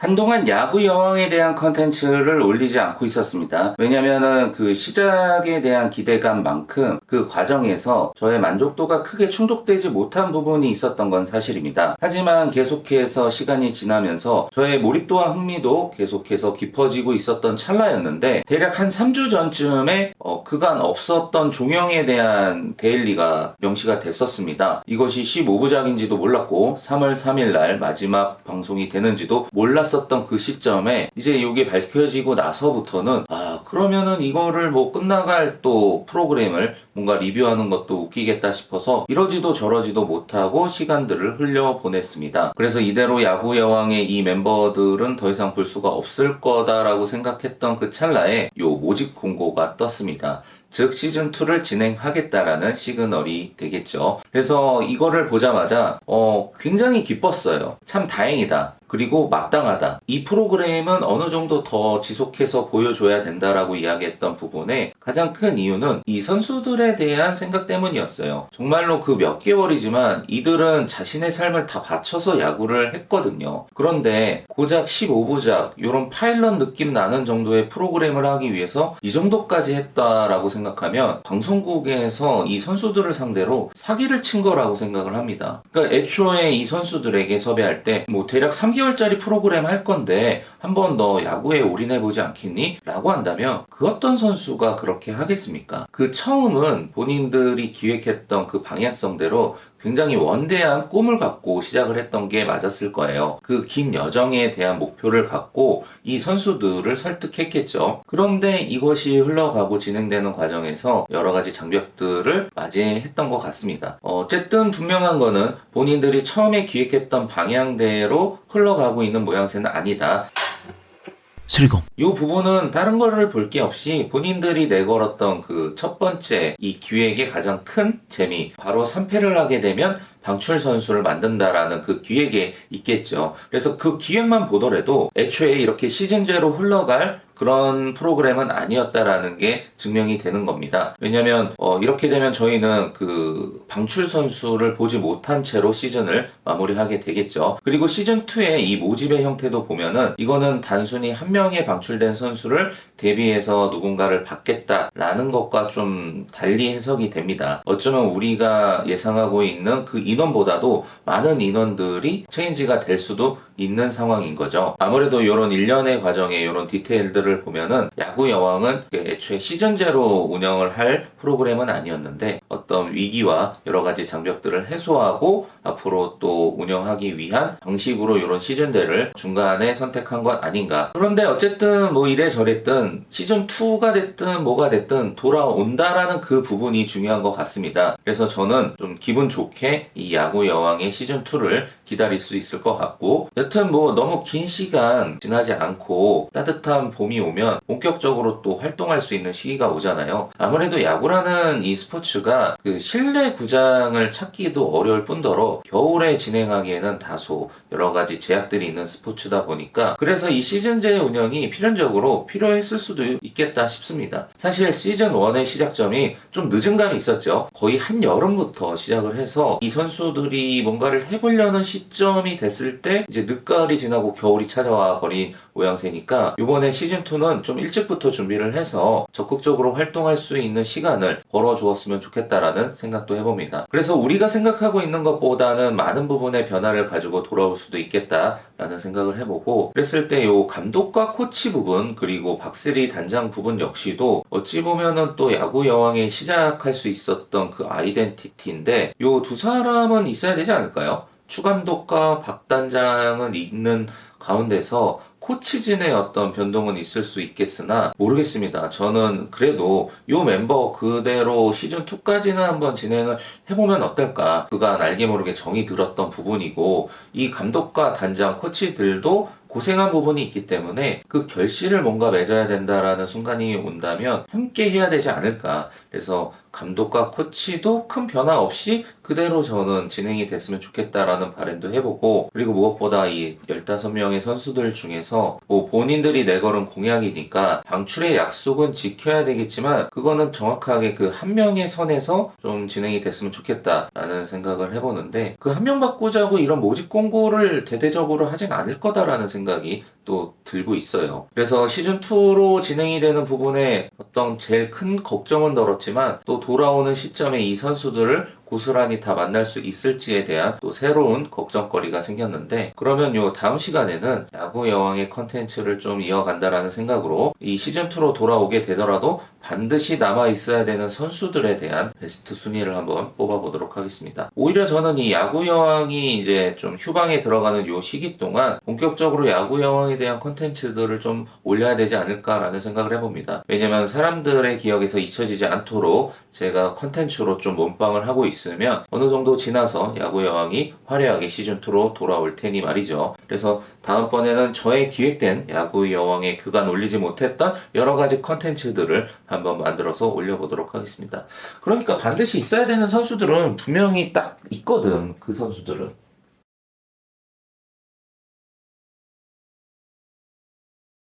한동안 야구 여왕에 대한 컨텐츠를 올리지 않고 있었습니다. 왜냐면은 그 시작에 대한 기대감만큼 그 과정에서 저의 만족도가 크게 충족되지 못한 부분이 있었던 건 사실입니다. 하지만 계속해서 시간이 지나면서 저의 몰입도와 흥미도 계속해서 깊어지고 있었던 찰나였는데 대략 한 3주 전쯤에 그간 없었던 종영에 대한 데일리가 명시가 됐었습니다. 이것이 15부작인지도 몰랐고 3월 3일 날 마지막 방송이 되는지도 몰랐었던 그 시점에 이제 이게 밝혀지고 나서부터는 그러면은 이거를 뭐 끝나갈 또 프로그램을 뭔가 리뷰하는 것도 웃기겠다 싶어서 이러지도 저러지도 못하고 시간들을 흘려보냈습니다. 그래서 이대로 야구 여왕의 이 멤버들은 더 이상 볼 수가 없을 거다라고 생각했던 그 찰나에 요 모집 공고가 떴습니다. 즉 시즌2를 진행하겠다라는 시그널이 되겠죠. 그래서 이거를 보자마자 굉장히 기뻤어요. 참 다행이다. 그리고 마땅하다. 이 프로그램은 어느 정도 더 지속해서 보여줘야 된다라고 이야기했던 부분에 가장 큰 이유는 이 선수들에 대한 생각 때문이었어요. 정말로 그 몇 개월이지만 이들은 자신의 삶을 다 바쳐서 야구를 했거든요. 그런데 고작 15부작 이런 파일럿 느낌 나는 정도의 프로그램을 하기 위해서 이 정도까지 했다라고 생각하면 방송국에서 이 선수들을 상대로 사기를 친 거라고 생각을 합니다. 그러니까 애초에 이 선수들에게 섭외할 때 뭐 대략 3개월짜리 프로그램 할 건데 한번 너 야구에 올인해보지 않겠니? 라고 한다면 그 어떤 선수가 그렇게 하겠습니까? 그 처음은 본인들이 기획했던 그 방향성대로 굉장히 원대한 꿈을 갖고 시작을 했던 게 맞았을 거예요. 그 긴 여정에 대한 목표를 갖고 이 선수들을 설득했겠죠. 그런데 이것이 흘러가고 진행되는 과정에서 여러 가지 장벽들을 맞이했던 것 같습니다. 어쨌든 분명한 거는 본인들이 처음에 기획했던 방향대로 흘러가고 있는 모양새는 아니다. 수리공. 이 부분은 다른 거를 볼 게 없이 본인들이 내걸었던 그 첫 번째 이 기획의 가장 큰 재미, 바로 3패를 하게 되면 방출 선수를 만든다라는 그 기획에 있겠죠. 그래서 그 기획만 보더라도 애초에 이렇게 시즌제로 흘러갈 그런 프로그램은 아니었다라는 게 증명이 되는 겁니다. 왜냐면 이렇게 되면 저희는 그 방출 선수를 보지 못한 채로 시즌을 마무리하게 되겠죠. 그리고 시즌2의 이 모집의 형태도 보면은 이거는 단순히 한 명의 방출된 선수를 대비해서 누군가를 받겠다라는 것과 좀 달리 해석이 됩니다. 어쩌면 우리가 예상하고 있는 그 인원보다도 많은 인원들이 체인지가 될 수도 있는 상황인 거죠. 아무래도 이런 일련의 과정에 이런 디테일들을 보면은 야구 여왕은 애초에 시즌제로 운영을 할 프로그램은 아니었는데 어떤 위기와 여러 가지 장벽들을 해소하고 앞으로 또 운영하기 위한 방식으로 이런 시즌제를 중간에 선택한 것 아닌가. 그런데 어쨌든 뭐 이래저랬든 시즌2가 됐든 뭐가 됐든 돌아온다라는 그 부분이 중요한 것 같습니다. 그래서 저는 좀 기분 좋게 이 야구 여왕의 시즌2를 기다릴 수 있을 것 같고, 여튼 뭐 너무 긴 시간 지나지 않고 따뜻한 봄이 오면 본격적으로 또 활동할 수 있는 시기가 오잖아요. 아무래도 야구라는 이 스포츠가 그 실내 구장을 찾기도 어려울 뿐더러 겨울에 진행하기에는 다소 여러 가지 제약들이 있는 스포츠다 보니까 그래서 이 시즌제 운영이 필연적으로 필요했을 수도 있겠다 싶습니다. 사실 시즌1의 시작점이 좀 늦은 감이 있었죠. 거의 한여름부터 시작을 해서 이 선수들이 뭔가를 해보려는 시점이 됐을 때 이제 늦가을이 지나고 겨울이 찾아와 버린 모양새니까 이번에 시즌2는 좀 일찍부터 준비를 해서 적극적으로 활동할 수 있는 시간을 벌어주었으면 좋겠다라는 생각도 해봅니다. 그래서 우리가 생각하고 있는 것보다는 많은 부분의 변화를 가지고 돌아올 수도 있겠다라는 생각을 해보고, 그랬을 때 요 감독과 코치 부분 그리고 박세리 단장 부분 역시도 어찌 보면은 또 야구 여왕에 시작할 수 있었던 그 아이덴티티인데 요 두 사람은 있어야 되지 않을까요? 추 감독과 박 단장은 있는 가운데서 코치진의 어떤 변동은 있을 수 있겠으나 모르겠습니다. 저는 그래도 이 멤버 그대로 시즌2까지는 한번 진행을 해보면 어떨까. 그간 알게 모르게 정이 들었던 부분이고 이 감독과 단장 코치들도 고생한 부분이 있기 때문에 그 결실을 뭔가 맺어야 된다라는 순간이 온다면 함께 해야 되지 않을까. 그래서 감독과 코치도 큰 변화 없이 그대로 저는 진행이 됐으면 좋겠다라는 바람도 해보고, 그리고 무엇보다 이 15명의 선수들 중에서 뭐 본인들이 내걸은 공약이니까 방출의 약속은 지켜야 되겠지만 그거는 정확하게 그 한 명의 선에서 좀 진행이 됐으면 좋겠다라는 생각을 해보는데, 그 한 명 바꾸자고 이런 모집 공고를 대대적으로 하진 않을 거다라는 생각이 또 들고 있어요. 그래서 시즌2로 진행이 되는 부분에 어떤 제일 큰 걱정은 덜었지만 또 돌아오는 시점에 이 선수들을 고스란히 다 만날 수 있을지에 대한 또 새로운 걱정거리가 생겼는데, 그러면 요 다음 시간에는 야구 여왕의 컨텐츠를 좀 이어간다라는 생각으로 이 시즌2로 돌아오게 되더라도 반드시 남아 있어야 되는 선수들에 대한 베스트 순위를 한번 뽑아보도록 하겠습니다. 오히려 저는 이 야구 여왕이 이제 좀 휴방에 들어가는 요 시기 동안 본격적으로 야구 여왕에 대한 컨텐츠들을 좀 올려야 되지 않을까라는 생각을 해봅니다. 왜냐면 사람들의 기억에서 잊혀지지 않도록 제가 컨텐츠로 좀 몸빵을 하고 있으면 어느 정도 지나서 야구 여왕이 화려하게 시즌2로 돌아올 테니 말이죠. 그래서 다음번에는 저의 기획된 야구 여왕에 그간 올리지 못했던 여러 가지 컨텐츠들을 한번 만들어서 올려보도록 하겠습니다. 그러니까 반드시 있어야 되는 선수들은 분명히 딱 있거든. 그 선수들은.